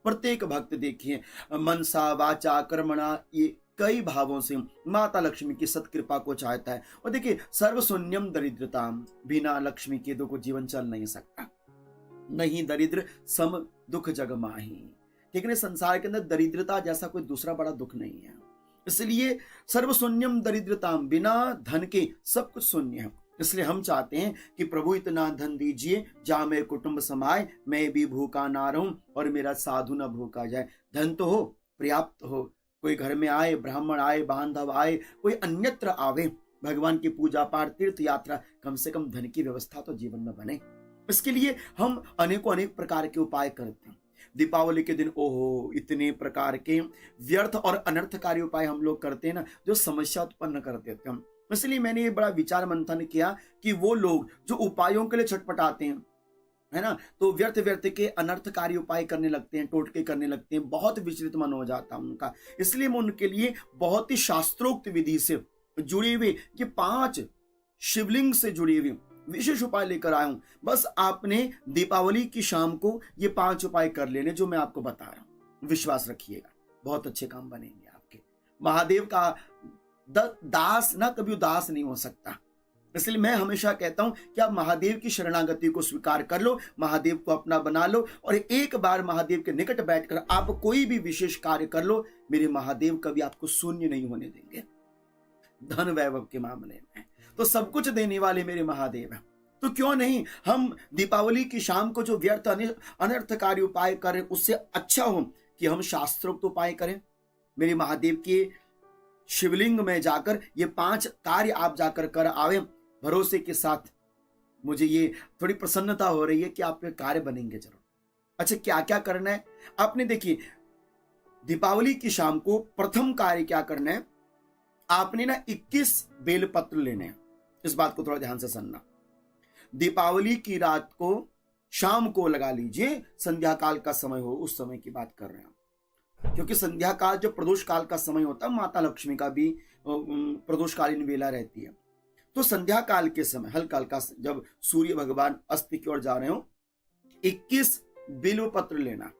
प्रत्येक भक्त देखिए मनसा वाचा कर्मणा ये कई भावों से माता लक्ष्मी की सत्कृपा को चाहता है। और देखिए सर्वशून्यम दरिद्रता, बिना लक्ष्मी के देखो जीवन चल नहीं सकता। नहीं दरिद्र सम दुख जग माही, ठीक है। संसार के अंदर दरिद्रता जैसा कोई दूसरा बड़ा दुख नहीं है। इसलिए सर्वशून्यम दरिद्रता, बिना धन के सब कुछ शून्य है। इसलिए हम चाहते हैं कि प्रभु इतना धन दीजिए जहां मेरे कुटुंब समाये, मैं भी भूखा ना रहूं और मेरा साधु न भूखा जाए। धन तो हो, पर्याप्त हो, कोई घर में आए, ब्राह्मण आए, बांधव आए, कोई अन्यत्र आवे, भगवान की पूजा पाठ तीर्थ यात्रा, कम से कम धन की व्यवस्था तो जीवन में बने। इसके लिए हम अनेक प्रकार के उपाय करते हैं। दीपावली के दिन ओहो इतने प्रकार के व्यर्थ और अनर्थकारी उपाय हम लोग करते हैं ना, जो समस्या उत्पन्न कर देते हैं। इसलिए मैंने ये बड़ा विचार मंथन किया कि वो लोग जो उपायों के लिए छटपटाते हैं, है ना, तो व्यर्थ के अनर्थकारी उपाय करने लगते हैं, टोटके करने लगते हैं, बहुत विचलित मन हो जाता है उनका। इसलिए मैं उनके लिए बहुत ही शास्त्रोक्त विधि से जुड़े हुए ये 5 शिवलिंग से जुड़े हुए विशेष उपाय लेकर आया हूं। बस आपने दीपावली की शाम को ये 5 उपाय कर लेने जो मैं आपको बता रहा हूं। विश्वास रखिएगा, बहुत अच्छे काम बनेंगे आपके। महादेव का दास ना कभी उदास नहीं हो सकता। इसलिए मैं हमेशा कहता हूं कि आप महादेव की शरणागति को स्वीकार कर लो, महादेव को अपना बना लो और एक बार महादेव के निकट बैठकर आप कोई भी विशेष कार्य कर लो। मेरे महादेव कभी आपको शून्य नहीं होने देंगे। धन वैभव के मामले में तो सब कुछ देने वाले मेरे महादेव हैं। तो क्यों नहीं हम दीपावली की शाम को जो व्यर्थ अनर्थकारी उपाय करें, उससे अच्छा हो कि हम शास्त्रोक्त उपाय करें। मेरे महादेव के शिवलिंग में जाकर ये 5 कार्य आप जाकर कर आवे, भरोसे के साथ मुझे ये थोड़ी प्रसन्नता हो रही है कि आपके कार्य बनेंगे जरूर। अच्छा, क्या क्या करना है आपने, देखिए दीपावली की शाम को प्रथम कार्य क्या करना है, आपने ना 21 बेलपत्र लेने हैं। इस बात को थोड़ा ध्यान से सुनना। दीपावली की रात को शाम को लगा लीजिए, संध्या काल का समय हो, उस समय की बात कर रहे हैं, क्योंकि संध्या काल जो प्रदोष काल का समय होता है, माता लक्ष्मी का भी प्रदोषकालीन वेला रहती है। तो संध्या काल के समय हल्का हल्का जब सूर्य भगवान अस्त की ओर जा रहे हो, 21 बिल्व पत्र लेना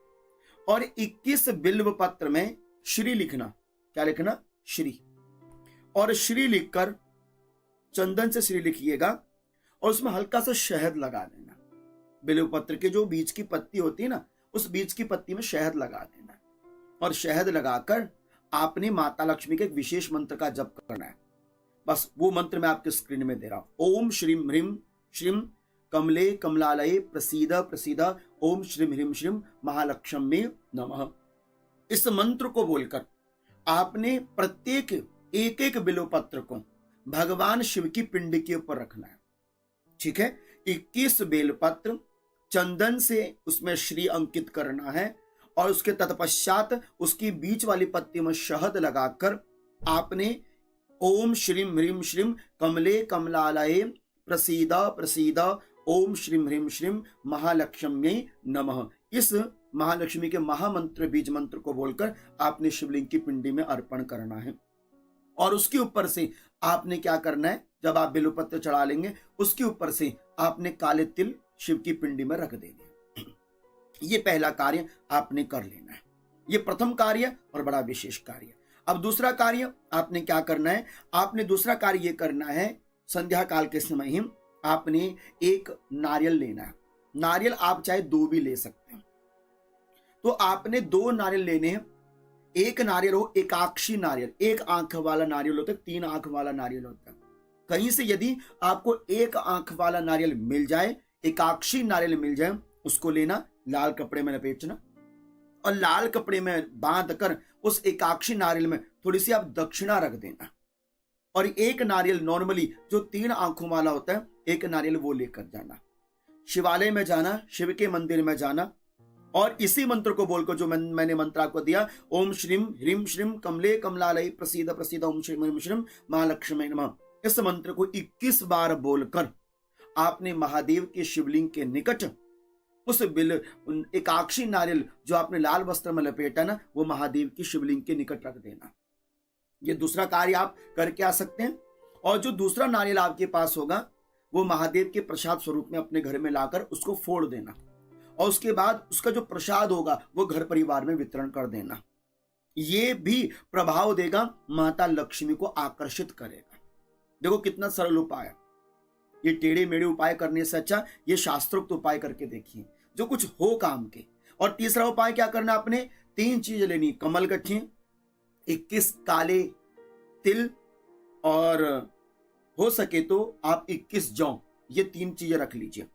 और 21 बिल्व पत्र में श्री लिखना। क्या लिखना? श्री। और श्री लिखकर चंदन से श्री लिखिएगा और उसमें हल्का सा शहद लगा देना। बिल्व पत्र के जो बीच की पत्ती होती है ना, उस बीच की पत्ती में शहद लगा देना और शहद लगाकर आपने माता लक्ष्मी के एक विशेष मंत्र का जप करना है। बस वो मंत्र मैं आपके स्क्रीन में दे रहा हूं। ओम श्रीम ह्रीम श्रीम कमले कमलालये प्रसीद प्रसीद ओम श्रीम ह्रीम श्रीम महालक्ष्मी नमः। इस मंत्र को बोलकर आपने प्रत्येक एक बिल्व पत्र को भगवान शिव की पिंड के ऊपर रखना है। ठीक है, 21 बेलपत्र चंदन से उसमें श्री अंकित करना है और उसके तत्पश्चात उसकी बीच वाली पत्ती में शहद लगाकर आपने ओम श्रीम ह्रीम श्रीम कमले कमलालये प्रसीद प्रसीद ओम श्रीम ह्रीम श्रीम महालक्ष्मी नमः, इस महालक्ष्मी के महामंत्र बीज मंत्र को बोलकर आपने शिवलिंग की पिंडी में अर्पण करना है। और उसके ऊपर से आपने क्या करना है, जब आप बेलपत्र चढ़ा लेंगे उसके ऊपर से आपने काले तिल शिव की पिंडी में रख देंगे। ये पहला कार्य आपने कर लेना है। ये प्रथम कार्य और बड़ा विशेष कार्य। अब दूसरा कार्य आपने क्या करना है, आपने दूसरा कार्य ये करना है, संध्या काल के समय ही आपने एक नारियल लेना है। नारियल आप चाहे 2 भी ले सकते हैं। तो आपने 2 नारियल लेने हैं। एक नारियल हो एकाक्षी नारियल, एक आंख वाला नारियल होता है, 3 आंख वाला नारियल होता है। कहीं से यदि आपको एक आंख वाला नारियल मिल जाए, एकाक्षी नारियल मिल जाए, उसको लेना, लाल कपड़े में लपेटना और लाल कपड़े में बांध कर उस एकाक्षी नारियल में थोड़ी सी आप दक्षिणा रख देना। और एक नारियल नॉर्मली जो 3 आंखों वाला होता है, एक नारियल वो लेकर जाना, शिवालय में जाना, शिव के मंदिर में जाना और इसी मंत्र को बोलकर जो मैंने मंत्र आपको दिया, ओम श्रीम ह्रीम श्रीम कमले कमलालये प्रसीद प्रसीद ओम श्रीम ह्रीम श्रीम महालक्ष्मी नमः, इस मंत्र को 21 बार बोलकर आपने महादेव के शिवलिंग के निकट उस एकाक्षी नारियल जो आपने लाल वस्त्र में लपेटा ना, वो महादेव की शिवलिंग के निकट रख देना। ये दूसरा कार्य आप करके आ सकते हैं। और जो दूसरा नारियल आपके पास होगा वो महादेव के प्रसाद स्वरूप में अपने घर में लाकर उसको फोड़ देना और उसके बाद उसका जो प्रसाद होगा वो घर परिवार में वितरण कर देना। ये भी प्रभाव देगा, माता लक्ष्मी को आकर्षित करेगा। देखो कितना सरल उपाय है। ये टेढ़े मेढ़े उपाय करने से अच्छा ये शास्त्रोक्त उपाय करके देखिए जो कुछ हो काम के। और तीसरा उपाय क्या करना, आपने 3 चीज लेनी, कमल गट्ठे, 21 काले तिल, और हो सके तो आप 21 जौ, ये 3 चीजें रख लीजिए।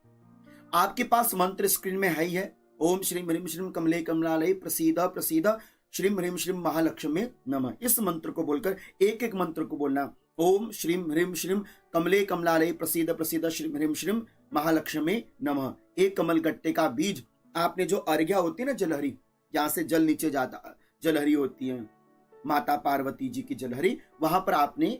आपके पास मंत्र स्क्रीन में है ही है, ओम श्रीम ह्रीम श्रीम कमले कमलालय प्रसीद प्रसीद श्रीम ह्रीम श्रीम महालक्ष्मी नमः। इस मंत्र को बोलकर एक एक मंत्र को बोलना, ओम श्रीम ह्रीम श्रीम कमले कमलालय प्रसीद प्रसीद श्रीम ह्रीम श्रीम महालक्ष्मी नमः। एक कमल गट्टे का बीज आपने जो अर्घ्या होती है ना, जलहरी, जहां से जल नीचे जाता, जलहरी होती है माता पार्वती जी की जलहरी, वहां पर आपने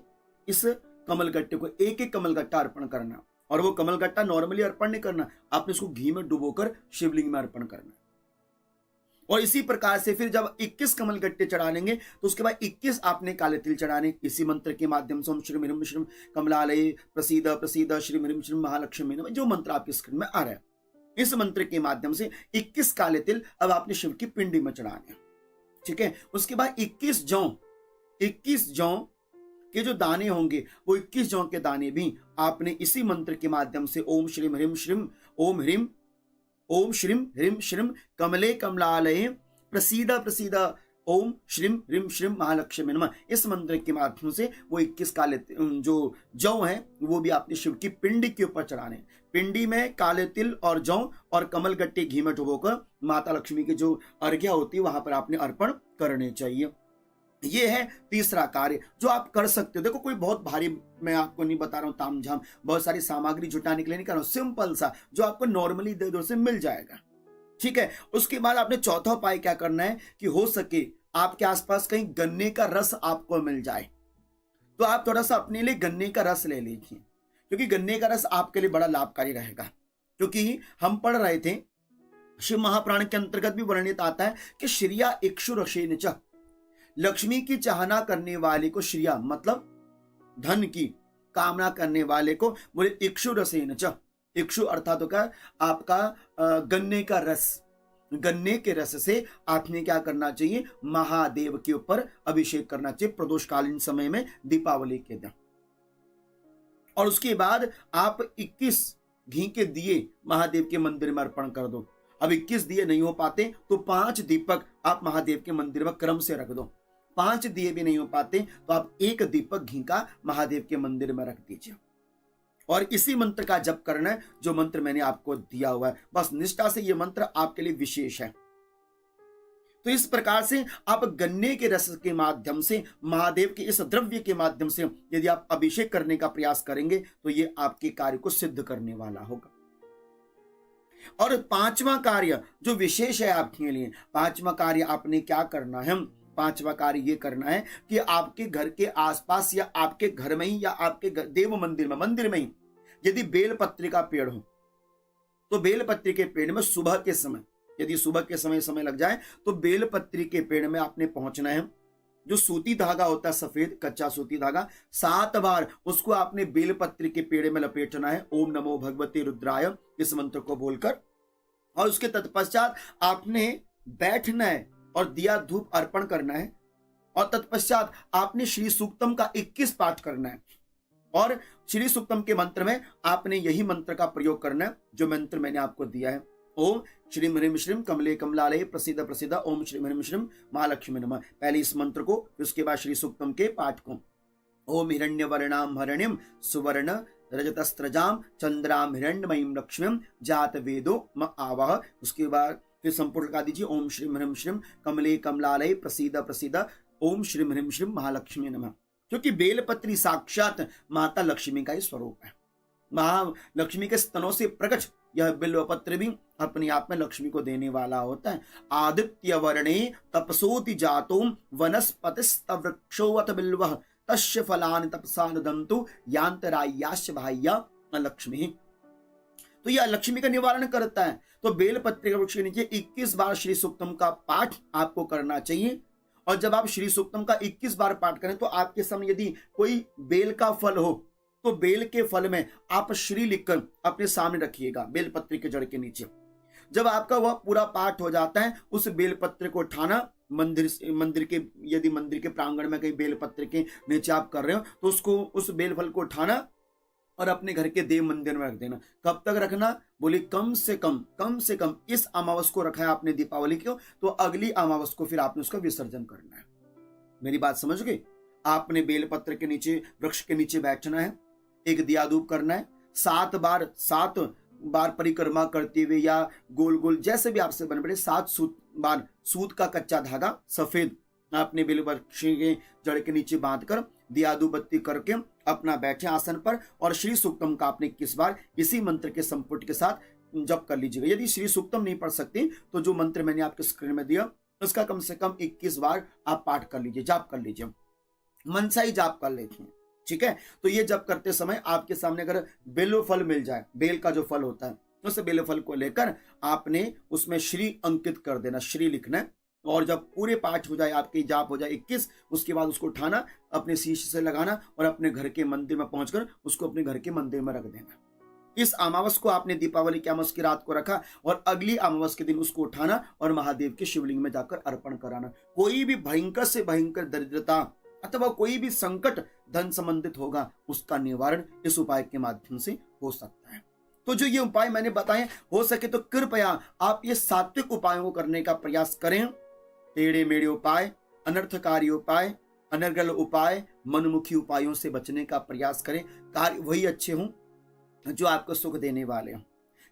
इस कमल गट्टे को एक एक कमल गट्टा अर्पण करना। और वो कमल गट्टा नॉर्मली अर्पण नहीं करना, आपने उसको घी में डुबोकर शिवलिंग में अर्पण करना। और इसी प्रकार से फिर जब 21 कमल गट्टे चढ़ा लेंगे तो उसके बाद 21 आपने काले तिल चढ़ाने। इसी मंत्र के माध्यम से ओम श्री ह्रीम श्रीम कमलालय प्रसीद प्रसीद श्री ह्रीम श्रीम महालक्ष्मी नमः, जो मंत्र आपकी स्क्रीन में आ रहा है, इस मंत्र के माध्यम से 21 काले तिल अब आपने शिव की पिंडी में चढ़ाने। ठीक है, उसके बाद 21 जौ के जो दाने होंगे वो 21 जौ के दाने भी आपने इसी मंत्र के माध्यम से ओम श्रीम ह्रीम श्रीम ओम श्रीम ह्रीम श्रीम कमले कमलालय प्रसीद प्रसीद ओम श्रीम ह्रीम श्रीम महालक्ष्मी नमः, इस मंत्र के माध्यम से वो 21 काले जो जौ है वो भी आपने शिव की पिंडी के ऊपर चढ़ाने। पिंडी में काले तिल और जौ और कमल गट्टे घी में डुबोकर माता लक्ष्मी की जो अर्घ्या होती है वहां पर आपने अर्पण करने चाहिए। ये है तीसरा कार्य जो आप कर सकते हो। देखो कोई बहुत भारी मैं आपको नहीं बता रहा हूं, तामझाम बहुत सारी सामग्री जुटाने के लिए नहीं कर रहा हूं, सिंपल सा जो आपको नॉर्मली दे दो से मिल जाएगा। ठीक है, उसके बाद आपने चौथा उपाय क्या करना है कि हो सके आपके आसपास कहीं गन्ने का रस आपको मिल जाए तो आप थोड़ा सा अपने लिए गन्ने का रस ले लीजिए, क्योंकि गन्ने का रस आपके लिए बड़ा लाभकारी रहेगा। क्योंकि हम पढ़ रहे थे शिव महापुराण के अंतर्गत भी वर्णित आता है कि श्रिया इक्षु रसेन च, लक्ष्मी की चाहना करने वाले को श्रिया मतलब धन की कामना करने वाले को बोले इक्षु रसेन च। इक्षु अर्थात होगा आपका गन्ने का रस, गन्ने के रस से आपने क्या करना चाहिए, महादेव के ऊपर अभिषेक करना चाहिए प्रदोषकालीन समय में दीपावली के दिन। और उसके बाद आप 21 घी के दिए महादेव के मंदिर में अर्पण कर दो। अब 21 दिए नहीं हो पाते तो 5 दीपक आप महादेव के मंदिर में क्रम से रख दो। 5 दिए भी नहीं हो पाते तो आप 1 दीपक घी का महादेव के मंदिर में रख दीजिए। और इसी मंत्र का जप करना है जो मंत्र मैंने आपको दिया हुआ है, बस निष्ठा से ये मंत्र आपके लिए विशेष है। तो इस प्रकार से आप गन्ने के रस के माध्यम से महादेव के इस द्रव्य के माध्यम से यदि आप अभिषेक करने का प्रयास करेंगे तो ये आपके कार्य को सिद्ध करने वाला होगा। और 5वां कार्य जो विशेष है आपके लिए, 5वां कार्य आपने क्या करना है, 5वां कार्य ये करना है कि आपके घर के आसपास या आपके घर में ही या आपके देव मंदिर में ही यदि बेलपत्री का पेड़ हो तो बेलपत्री के पेड़ में सुबह के समय, यदि सुबह के समय लग जाए तो बेलपत्री के पेड़ में आपने पहुंचना है। जो सूती धागा होता है सफेद कच्चा सूती धागा, 7 बार उसको आपने बेलपत्री के पेड़ में लपेटना है ओम नमो भगवते रुद्राय इस मंत्र को बोलकर। और उसके तत्पश्चात आपने बैठना है और दिया धूप अर्पण करना है। और तत्पश्चात आपने श्री सूक्तम का 21 पाठ करना है। और श्री सूक्तम के मंत्र में आपने यही मंत्र का प्रयोग करना है जो मंत्र मैंने आपको दिया है, ओम श्रीम ह्रीम श्रीम कमले कमलालय प्रसीद प्रसीद ओम श्रीम ह्रीम श्रीम महालक्ष्मी नमः। पहले इस मंत्र को, उसके बाद श्री सूक्तम के पाठ को, ओम हिरण्यवर्णाम हरणिम सुवर्ण रजतस्त्रजाम चंद्राम हिरण्यमयीम लक्ष्मीम जात वेदो म आवाह। उसके बाद फिर संपूर्ण लगा दीजिए ओम श्रीम ह्रीम श्रीम कमले कमलालय प्रसीद प्रसीद ओम श्रीम ह्रीम श्रीम महालक्ष्मी नमः। क्योंकि बेलपत्री साक्षात माता लक्ष्मी का ही स्वरूप है, महालक्ष्मी के स्तनों से प्रकट यह बिल्वपत्र भी अपने आप में लक्ष्मी को देने वाला होता है। आदित्य वर्णे तपसोति जातो वनस्पतिस्तवृक्षोऽथ बिल्वः तस्य फलानि तपसा नुदन्तु यान्तरायाश्च बाह्या लक्ष्मी। तो यह लक्ष्मी का निवारण करता है। तो बेलपत्र के वृक्ष के नीचे 21 बार श्री सूक्तम का पाठ आपको करना चाहिए। और जब आप श्री सूक्तम का 21 बार पाठ करें तो आपके सामने यदि कोई बेल का फल हो तो बेल के फल में आप श्री लिखकर अपने सामने रखिएगा बेलपत्री के जड़ के नीचे। जब आपका वह पूरा पाठ हो जाता है, उस बेलपत्र को उठाना, मंदिर के, यदि मंदिर के प्रांगण में कहीं बेलपत्र के नीचे आप कर रहे हो तो उसको, उस बेलफल को उठाना और अपने घर के देव मंदिर में रख देना। कब तक रखना? बोले कम से कम इस अमावस को रखा है आपने दीपावली को, तो अगली अमावस को फिर आपने उसका विसर्जन करना है। मेरी बात समझ गए? आपने बेलपत्र के नीचे, वृक्ष के नीचे बैठना है, एक दिया धूप करना है, 7 बार परिक्रमा करते हुए या गोल गोल जैसे भी आपसे बन पड़े, 7 बार सूत का कच्चा धागा सफेद आपने बेलवृक्ष के जड़ के नीचे बांधकर दिया धूप बत्ती करके अपना बैठे आसन पर, और श्री सूक्तम का आपने 21 बार इसी मंत्र के संपुट के साथ जप कर लीजिएगा। यदि श्री सूक्तम नहीं पढ़ सकते तो जो मंत्र मैंने आपके स्क्रीन में दिया उसका कम से कम 21 बार आप पाठ कर लीजिए, जाप कर लीजिए, मनसा ही जाप कर लेते हैं। ठीक है, तो ये जप करते समय आपके सामने अगर बेलो फल मिल जाए, बेल का जो फल होता है, उस बेल फल को लेकर आपने उसमें श्री अंकित कर देना, श्री लिखना है। और जब पूरे पाठ हो जाए, आपकी जाप हो जाए 21, उसके बाद उसको उठाना, अपने शीश से लगाना और अपने घर के मंदिर में पहुंचकर उसको अपने घर के मंदिर में रख देना। इस अमावस को आपने दीपावली की अमावस की रात को रखा और अगली अमावस के दिन उसको उठाना और महादेव के शिवलिंग में जाकर अर्पण कराना। कोई भी भयंकर से भयंकर दरिद्रता अथवा कोई भी संकट धन संबंधित होगा, उसका निवारण इस उपाय के माध्यम से हो सकता है। तो जो ये उपाय मैंने बताए, हो सके तो कृपया आप ये सात्विक उपायों को करने का प्रयास करें। टेढ़े मेढ़े उपाय, अनर्थकारी उपाय, अनर्गल उपाय, मनमुखी उपायों से बचने का प्रयास करें। कार्य वही अच्छे हों जो आपको सुख देने वाले हों,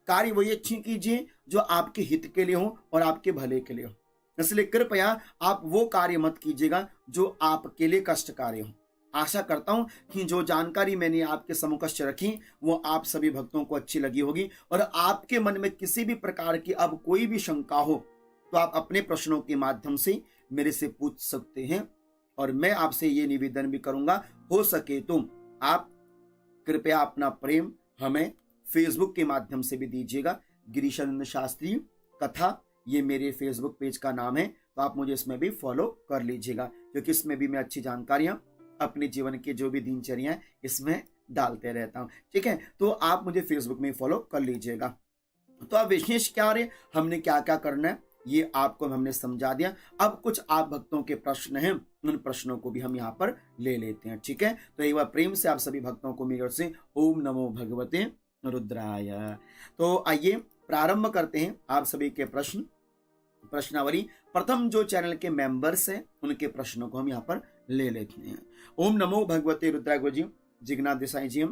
कार्य वही अच्छे कीजिए जो आपके हित के लिए हो और आपके भले के लिए हो। इसलिए कृपया आप वो कार्य मत कीजिएगा जो आपके लिए कष्टकारी हो। आशा करता हूं कि जो जानकारी मैंने आपके समक्ष रखी वो आप सभी भक्तों को अच्छी लगी होगी, और आपके मन में किसी भी प्रकार की अब कोई भी शंका हो तो आप अपने प्रश्नों के माध्यम से मेरे से पूछ सकते हैं। और मैं आपसे ये निवेदन भी करूंगा, हो सके तो आप कृपया अपना प्रेम हमें फेसबुक के माध्यम से भी दीजिएगा। गिरीशानंद शास्त्री कथा, ये मेरे फेसबुक पेज का नाम है, तो आप मुझे इसमें भी फॉलो कर लीजिएगा, क्योंकि इसमें भी मैं अच्छी जानकारियां अपने जीवन के जो भी दिनचर्या इसमें डालते रहता हूं। ठीक है, तो आप मुझे फेसबुक में फॉलो कर लीजिएगा। तो अब विशेष क्या रहे, हमने क्या क्या करना है ये आपको हमने समझा दिया। अब कुछ आप भक्तों के प्रश्न हैं, उन प्रश्नों को भी हम यहाँ पर ले लेते हैं। ठीक है, तो एक बार प्रेम से आप सभी भक्तों को मेरी ओर से ओम नमो भगवते रुद्राय। तो आइए प्रारंभ करते हैं आप सभी के प्रश्नावली। प्रथम जो चैनल के मेंबर्स हैं उनके प्रश्नों को हम यहाँ पर ले लेते हैं। ओम नमो भगवते रुद्राय गुरु जी, जिगनाथ देसाई जी,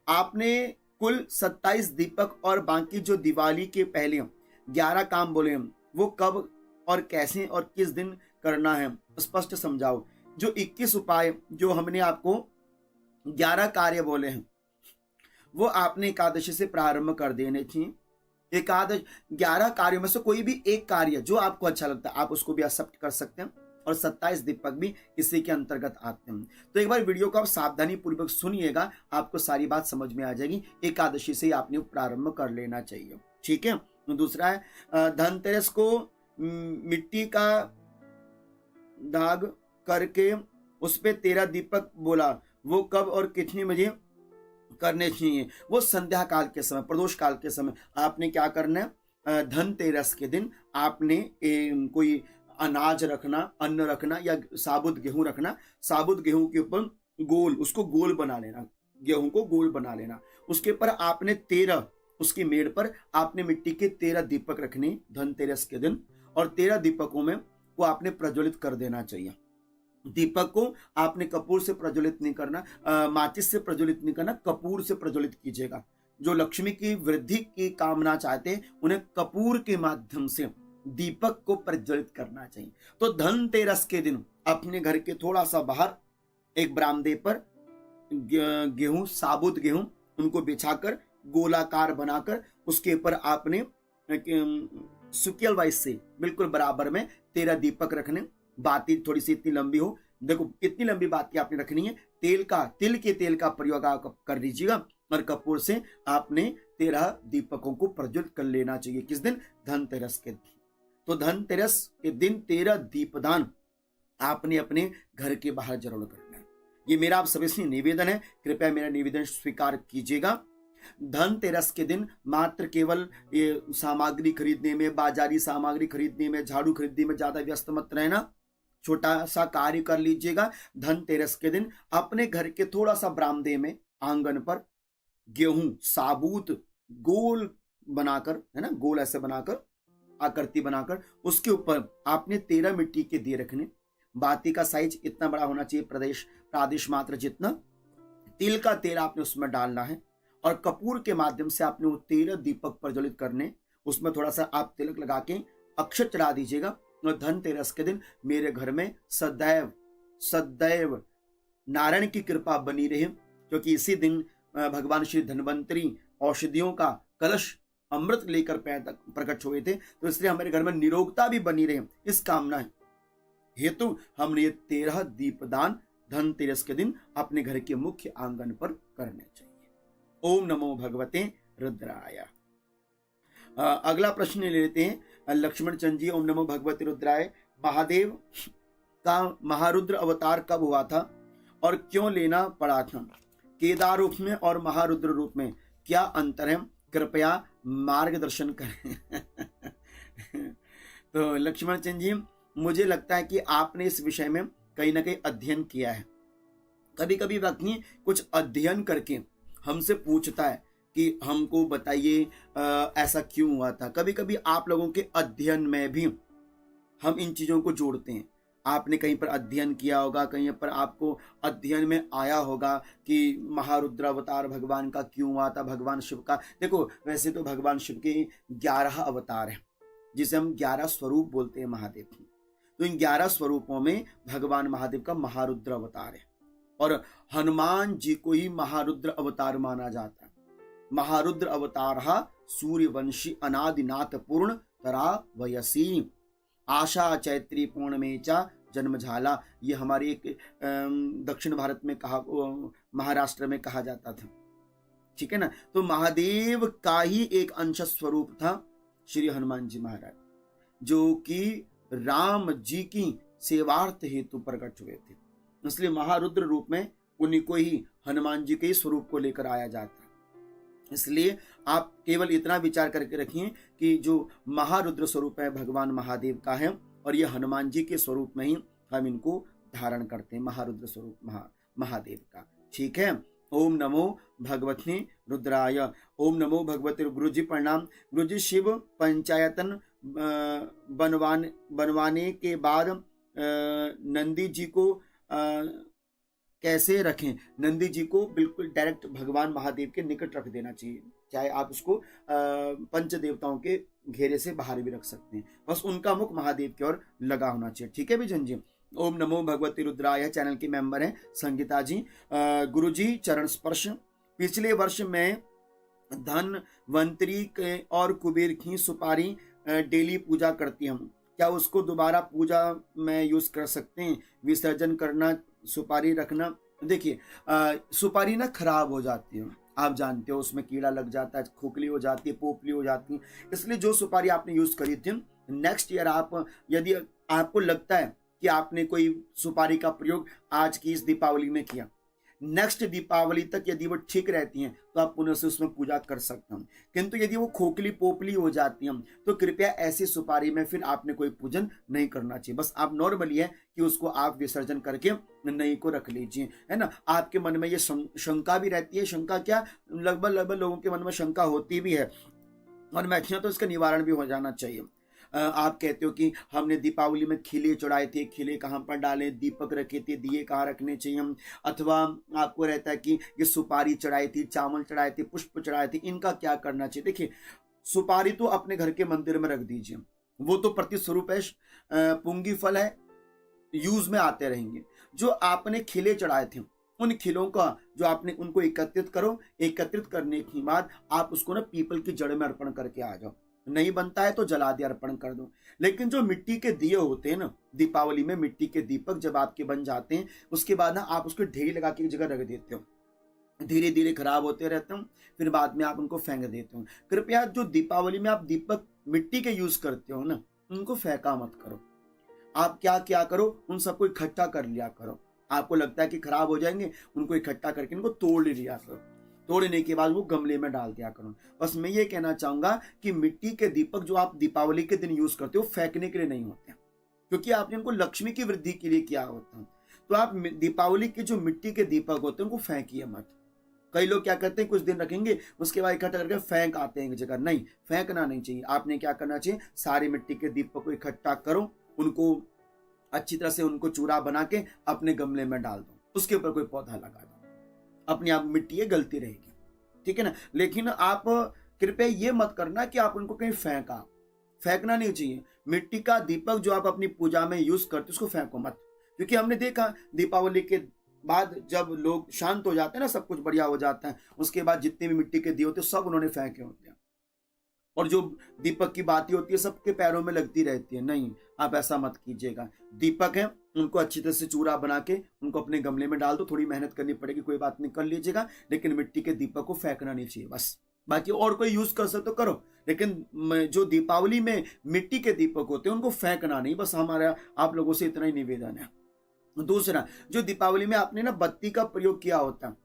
आपने कुल 27 दीपक और बाकी जो दिवाली के पहले 11 काम बोले हैं, वो कब और कैसे और किस दिन करना है, स्पष्ट समझाओ। जो 21 उपाय जो हमने आपको 11 कार्य बोले हैं वो आपने एकादशी से प्रारंभ कर देने चाहिए। 11 कार्यों में से कोई भी एक कार्य जो आपको अच्छा लगता है आप उसको भी एक्सेप्ट कर सकते हैं, और 27 दीपक भी इसी के अंतर्गत आते हैं। तो एक बार वीडियो को आप सावधानी पूर्वक सुनिएगा, आपको सारी बात समझ में आ जाएगी। एकादशी से आपने प्रारंभ कर लेना चाहिए। ठीक है, दूसरा है धनतेरस को मिट्टी का दाग करके उस पे 13 दीपक बोला, वो कब और कितने बजे करने चाहिए? वो संध्या काल के समय, प्रदोष काल के समय आपने क्या करना है, धनतेरस के दिन आपने कोई अनाज रखना, अन्न रखना या साबुत गेहूं रखना, साबुत गेहूं के ऊपर गोल, उसको गोल बना लेना, गेहूं को गोल बना लेना। उसके ऊपर आपने 13, उसकी मेड़ पर आपने मिट्टी के 13 दीपक रखने धनतेरस के दिन, और 13 दीपकों में वो आपने प्रज्वलित कर देना चाहिए। दीपक को आपने कपूर से प्रज्वलित नहीं करना, माचिस से प्रज्वलित नहीं करना, कपूर से प्रज्वलित कीजिएगा। जो लक्ष्मी की वृद्धि की कामना चाहते हैं उन्हें कपूर के माध्यम से दीपक को प्रज्वलित करना चाहिए। तो धनतेरस के दिन अपने घर के थोड़ा सा बाहर एक बरामदे पर गेहूं, साबुत गेहूं, उनको बिछाकर गोलाकार बनाकर उसके ऊपर आपने सुकियल वाइज से बिल्कुल बराबर में 13 दीपक रखने। बाती थोड़ी सी इतनी लंबी हो, देखो कितनी लंबी बाती आपने रखनी है। तिल के तेल का प्रयोग आप कर लीजिएगा, और कपूर से आपने 13 दीपकों को प्रज्वलित कर लेना चाहिए। किस दिन? धनतेरस के दिन। तो धनतेरस के दिन 13 दीपदान आपने अपने घर के बाहर जरूर करना है। ये मेरा आप सभी से निवेदन है, कृपया मेरा निवेदन स्वीकार कीजिएगा। धनतेरस के दिन मात्र केवल ये सामग्री खरीदने में, बाजारी सामग्री खरीदने में, झाड़ू खरीदने में ज्यादा व्यस्त मत रहना। छोटा सा कार्य कर लीजिएगा। धनतेरस के दिन अपने घर के थोड़ा सा बरामदे में, आंगन पर गेहूं साबुत गोल बनाकर, है ना, गोल ऐसे बनाकर, आकृति बनाकर, उसके ऊपर आपने 13 मिट्टी के दिए रखने। बाती का साइज इतना बड़ा होना चाहिए, प्रादेश मात्र जितना। तिल का तेल आपने उसमें डालना है और कपूर के माध्यम से आपने वो 13 दीपक प्रज्वलित करने। उसमें थोड़ा सा आप तिलक लगा के अक्षत चढ़ा दीजिएगा। और धनतेरस के दिन मेरे घर में सदैव सदैव नारायण की कृपा बनी रहे, क्योंकि इसी दिन भगवान श्री धन्वंतरी औषधियों का कलश अमृत लेकर प्रकट हुए थे, तो इसलिए हमारे घर में निरोगता भी बनी रहे, इस कामना हेतु हमने ये 13 दीपदान धनतेरस के दिन अपने घर के मुख्य आंगन पर करने चाहिए। ओम नमो भगवते रुद्राय। अगला प्रश्न ले लेते हैं लक्ष्मण चंद जी। ओम नमो भगवते रुद्राय। महादेव का महारुद्र अवतार कब हुआ था और क्यों लेना पड़ा था? केदार रूप में और महारुद्र रूप में क्या अंतर है? कृपया मार्गदर्शन करें। तो लक्ष्मण चंद जी, मुझे लगता है कि आपने इस विषय में कहीं ना कहीं अध्ययन किया है। कभी कभी व्यक्ति कुछ अध्ययन करके हमसे पूछता है कि हमको बताइए ऐसा क्यों हुआ था। कभी कभी आप लोगों के अध्ययन में भी हम इन चीजों को जोड़ते हैं। आपने कहीं पर अध्ययन किया होगा, कहीं पर आपको अध्ययन में आया होगा कि महारुद्र अवतार भगवान का क्यों हुआ था, भगवान शिव का। देखो, वैसे तो भगवान शिव के 11 अवतार हैं, जिसे हम 11 स्वरूप बोलते हैं महादेव की। तो इन 11 स्वरूपों में भगवान महादेव का महारुद्र अवतार है और हनुमान जी को ही महारुद्र अवतार माना जाता है। महारुद्र अवतार सूर्यवंशी अनादिनाथ पूर्ण तरा वयसी आशा चैत्री पूर्णमें चा जन्म झाला। ये हमारे एक दक्षिण भारत में कहा, महाराष्ट्र में कहा जाता था, ठीक है ना। तो महादेव का ही एक अंश स्वरूप था श्री हनुमान जी महाराज, जो कि राम जी की सेवार्थ हेतु प्रकट हुए थे। इसलिए महारुद्र रूप में उन्हीं को ही, हनुमान जी के ही स्वरूप को लेकर आया जाता है। इसलिए आप केवल इतना विचार करके रखिए कि जो महारुद्र स्वरूप है भगवान महादेव का है और ये हनुमान जी के स्वरूप में ही हम इनको धारण करते हैं, महारुद्र स्वरूप महादेव का, ठीक है। ओम नमो भगवते रुद्राय। ओम नमो भगवते। गुरु जी प्रणाम। गुरु जी, शिव पंचायतन बनवाने के बाद नंदी जी को कैसे रखें? नंदी जी को बिल्कुल डायरेक्ट भगवान महादेव के निकट रख देना चाहिए, चाहे आप उसको पंच देवताओं के घेरे से बाहर भी रख सकते हैं, बस उनका मुख महादेव की ओर लगा होना चाहिए, ठीक है भी जी। ओम नमो भगवती रुद्राय। चैनल के मेंबर हैं संगीता जी। गुरु जी, चरण स्पर्श। पिछले वर्ष में धनवंतरी के और कुबेर की सुपारी डेली पूजा करती हम, क्या उसको दोबारा पूजा में यूज कर सकते हैं? विसर्जन करना, सुपारी रखना? देखिए, सुपारी ना खराब हो जाती है, आप जानते हो, उसमें कीड़ा लग जाता है, खोखली हो जाती है, पोपली हो जाती है। इसलिए जो सुपारी आपने यूज करी थी, नेक्स्ट ईयर आप, यदि आपको लगता है कि आपने कोई सुपारी का प्रयोग आज की इस दीपावली में किया, नेक्स्ट दीपावली तक यदि वो ठीक रहती हैं तो आप पुनः से उसमें पूजा कर सकते हैं। किंतु यदि वो खोखली पोपली हो जाती हैं तो कृपया ऐसी सुपारी में फिर आपने कोई पूजन नहीं करना चाहिए। बस आप नॉर्मली है कि उसको आप विसर्जन करके नई को रख लीजिए, है ना। आपके मन में ये शंका भी रहती है, शंका क्या, लगभग लोगों के मन में शंका होती भी है और मैक्सिमम तो इसका निवारण भी हो जाना चाहिए। आप कहते हो कि हमने दीपावली में खिले चढ़ाए थे, खिले कहाँ पर डालें, दीपक रखे थे, दिए कहाँ रखने चाहिए हम, अथवा आपको रहता है कि ये सुपारी चढ़ाई थी, चावल चढ़ाए थे, पुष्प चढ़ाए थे, इनका क्या करना चाहिए? देखिए, सुपारी तो अपने घर के मंदिर में रख दीजिए, वो तो प्रतिस्वरूप है, पुंगी फल है, यूज में आते रहेंगे। जो आपने खिले चढ़ाए थे, उन खिलों का जो आपने उनको एकत्रित करो, एकत्रित करने के बाद आप उसको ना पीपल की जड़ में अर्पण करके आ जाओ। नहीं बनता है तो जला दिया, अर्पण कर दो। लेकिन जो मिट्टी के दिए होते हैं ना, दीपावली में मिट्टी के दीपक जब आपके बन जाते हैं, उसके बाद ना आप उसको ढेरी लगा के एक जगह रख देते हो, धीरे धीरे खराब होते रहते हो, फिर बाद में आप उनको फेंक देते हो। कृपया जो दीपावली में आप दीपक मिट्टी के यूज करते हो ना, उनको फेंका मत करो। आप क्या करो, उन सबको इकट्ठा कर लिया करो। आपको लगता है कि खराब हो जाएंगे, उनको इकट्ठा करके इनको तोड़ लिया करो। तोड़ने के बाद वो गमले में डाल दिया करो। बस मैं ये कहना चाहूंगा कि मिट्टी के दीपक जो आप दीपावली के दिन यूज करते हो फेंकने के लिए नहीं होते, क्योंकि आपने उनको लक्ष्मी की वृद्धि के लिए किया होता है। तो आप दीपावली के जो मिट्टी के दीपक होते हैं उनको फेंकिए मत। कई लोग क्या करते हैं, कुछ दिन रखेंगे उसके बाद इकट्ठा करके फेंक आते हैं एक जगह। नहीं, फेंकना नहीं चाहिए। आपने क्या करना चाहिए, सारे मिट्टी के दीपक को इकट्ठा करो, उनको अच्छी तरह से उनको चूरा बना के अपने गमले में डाल दो, उसके ऊपर कोई पौधा लगा दो, अपने आप मिट्टी गलती रहेगी, ठीक है ना। लेकिन आप कृपया ये मत करना कि आप उनको कहीं फेंकना नहीं चाहिए। मिट्टी का दीपक जो आप अपनी पूजा में यूज करते उसको फेंको मत, क्योंकि हमने देखा दीपावली के बाद जब लोग शांत हो जाते हैं ना, सब कुछ बढ़िया हो जाता है, उसके बाद जितने भी मिट्टी के दिए होते हैं सब उन्होंने फेंके होते हैं, और जो दीपक की बाती होती है सबके पैरों में लगती रहती है। नहीं, आप ऐसा मत कीजिएगा। दीपक है उनको अच्छी तरह से चूरा बना के उनको अपने गमले में डाल दो, थोड़ी मेहनत करनी पड़ेगी, कोई बात नहीं, कर लीजिएगा, लेकिन मिट्टी के दीपक को फेंकना नहीं चाहिए बस। बाकी और कोई यूज कर सकते तो करो, लेकिन जो दीपावली में मिट्टी के दीपक होते हैं उनको फेंकना नहीं। बस हमारा आप लोगों से इतना ही निवेदन है। दूसरा, जो दीपावली में आपने ना बत्ती का प्रयोग किया होता है,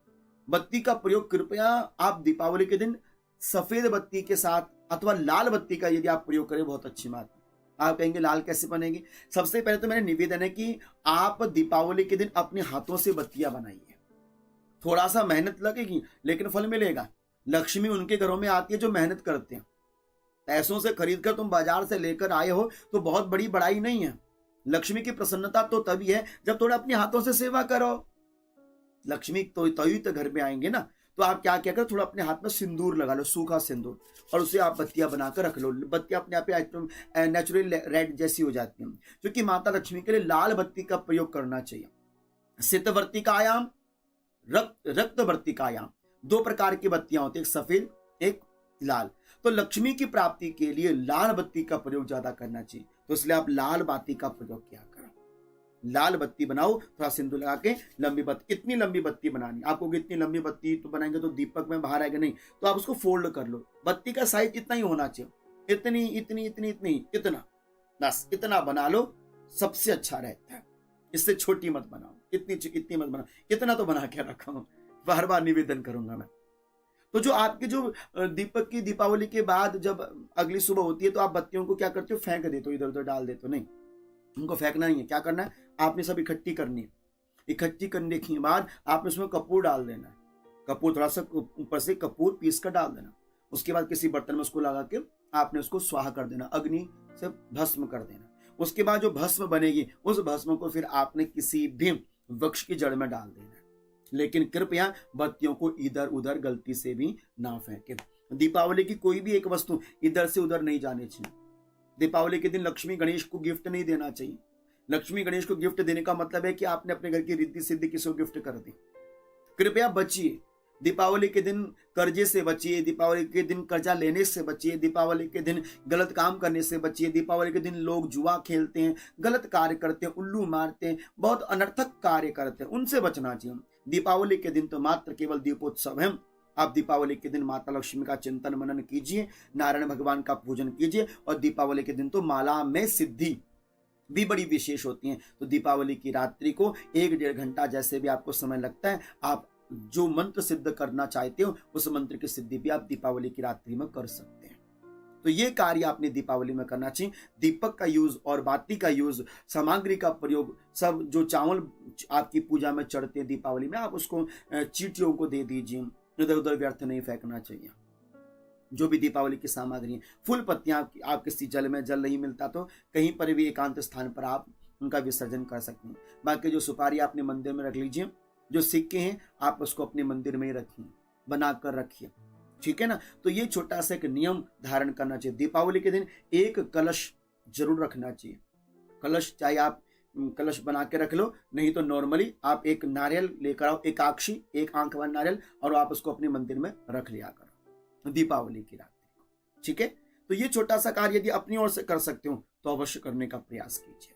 बत्ती का प्रयोग कृपया आप दीपावली के दिन सफेद बत्ती के साथ अथवा लाल बत्ती का यदि आप प्रयोग करें, बहुत अच्छी बात है। आप कहेंगे लाल कैसे बनेगी? सबसे पहले तो मेरा निवेदन है कि आप दीपावली के दिन अपने हाथों से बत्तियां बनाइए। थोड़ा सा मेहनत लगेगी लेकिन फल मिलेगा। लक्ष्मी उनके घरों में आती है जो मेहनत करते हैं। पैसों से खरीद कर तुम बाजार से लेकर आए हो तो बहुत बड़ी बड़ाई नहीं है। लक्ष्मी की प्रसन्नता तो तभी है जब थोड़ा अपने हाथों से सेवा करो। लक्ष्मी तो तभी तो घर में आएंगे ना। तो आप क्या क्या करो, थोड़ा अपने हाथ में सिंदूर लगा लो, सूखा सिंदूर, और उसे आप बत्तियां बनाकर रख लो। बत्तियां अपने आप नेचुरल रेड जैसी हो जाती हैं, क्योंकि माता लक्ष्मी के लिए लाल बत्ती का प्रयोग करना चाहिए। सितवर्तिकायाम, रक्तवर्तिकायाम, दो प्रकार की बत्तियां होती है, एक सफेद एक लाल। तो लक्ष्मी की प्राप्ति के लिए लाल बत्ती का प्रयोग ज्यादा करना चाहिए, तो इसलिए आप लाल बत्ती का प्रयोग किया करो। लाल बत्ती बनाओ, थोड़ा सिंदूर लगा के लंबी बत्ती, इतनी लंबी बत्ती बनानी। आपको इतनी लंबी बत्ती तो बनाएंगे तो दीपक में बाहर आएगा नहीं, तो आप उसको फोल्ड कर लो। बत्ती का साइज इतना ही होना चाहिए, इतनी इतनी इतनी इतनी इतना, बस इतना बना लो, सबसे अच्छा रहता है। इससे छोटी मत बनाओ, इतनी मत बनाओ, इतना तो बना के रखा हूं, बार बार निवेदन करूंगा मैं। तो जो आपके जो दीपक की दीपावली के बाद जब अगली सुबह होती है तो आप बत्तियों को क्या करते हो, फेंक देते हो, इधर उधर डाल देते हो। नहीं, उनको फेंकना नहीं है। क्या करना है, आपने सब इकट्ठी करनी है। इकट्ठी करने के बाद आपने उसमें कपूर डाल देना है। कपूर थोड़ा सा ऊपर से कपूर पीस कर डाल देना। उसके बाद किसी बर्तन में उसको लगा के आपने उसको स्वाहा कर देना, अग्नि से भस्म कर देना। उसके बाद जो भस्म बनेगी उस भस्म को फिर आपने किसी भी वृक्ष की जड़ में डाल देना है। लेकिन कृपया बत्तियों को इधर उधर गलती से भी ना फेंके। दीपावली की कोई भी एक वस्तु इधर से उधर नहीं जानी चाहिए। दीपावली के दिन लक्ष्मी गणेश को गिफ्ट नहीं देना चाहिए। लक्ष्मी गणेश को गिफ्ट देने का मतलब है कि आपने अपने घर की रिद्धि सिद्धि किसी को गिफ्ट कर दी। कृपया बचिए। दीपावली के दिन कर्जे से बचिए, दीपावली के दिन कर्जा लेने से बचिए, दीपावली के दिन गलत काम करने से बचिए। दीपावली के दिन लोग जुआ खेलते हैं, गलत कार्य करते हैं, उल्लू मारते हैं, बहुत अनर्थक कार्य करते हैं, उनसे बचना चाहिए। दीपावली के दिन तो मात्र केवल दीपोत्सव है। आप दीपावली के दिन माता लक्ष्मी का चिंतन मनन कीजिए, नारायण भगवान का पूजन कीजिए, और दीपावली के दिन तो माला में सिद्धि भी बड़ी विशेष होती है। तो दीपावली की रात्रि को 1-1.5 घंटा जैसे भी आपको समय लगता है, आप जो मंत्र सिद्ध करना चाहते हो उस मंत्र की सिद्धि भी आप दीपावली की रात्रि में कर सकते हैं। तो ये कार्य आपने दीपावली में करना चाहिए। दीपक का यूज और बाती का यूज, सामग्री का प्रयोग, सब जो चावल आपकी पूजा में चढ़ते हैं दीपावली में, आप उसको चींटियों को दे दीजिए। इधर उधर व्यर्थ नहीं फेंकना चाहिए। जो भी दीपावली की सामग्री है, फूल पत्तियां आप किसी जल में जल नहीं मिलता तो कहीं पर भी एकांत स्थान पर आप उनका विसर्जन कर सकते हैं। बाकी जो सुपारी आपने मंदिर में रख लीजिए, जो सिक्के हैं आप उसको अपने मंदिर में ही रखिए, बनाकर रखिए, ठीक है ना। तो ये छोटा सा एक नियम धारण करना चाहिए। दीपावली के दिन एक कलश जरूर रखना चाहिए। कलश चाहे आप कलश बना के रख लो, नहीं तो नॉर्मली आप एक नारियल लेकर आओ, एक आक्षी, एक आंख वाला नारियल, और आप उसको अपने मंदिर में रख लिया करो दीपावली की रात्रि को, ठीक है। तो ये छोटा सा कार्य यदि अपनी ओर से कर सकते हो तो अवश्य करने का प्रयास कीजिए।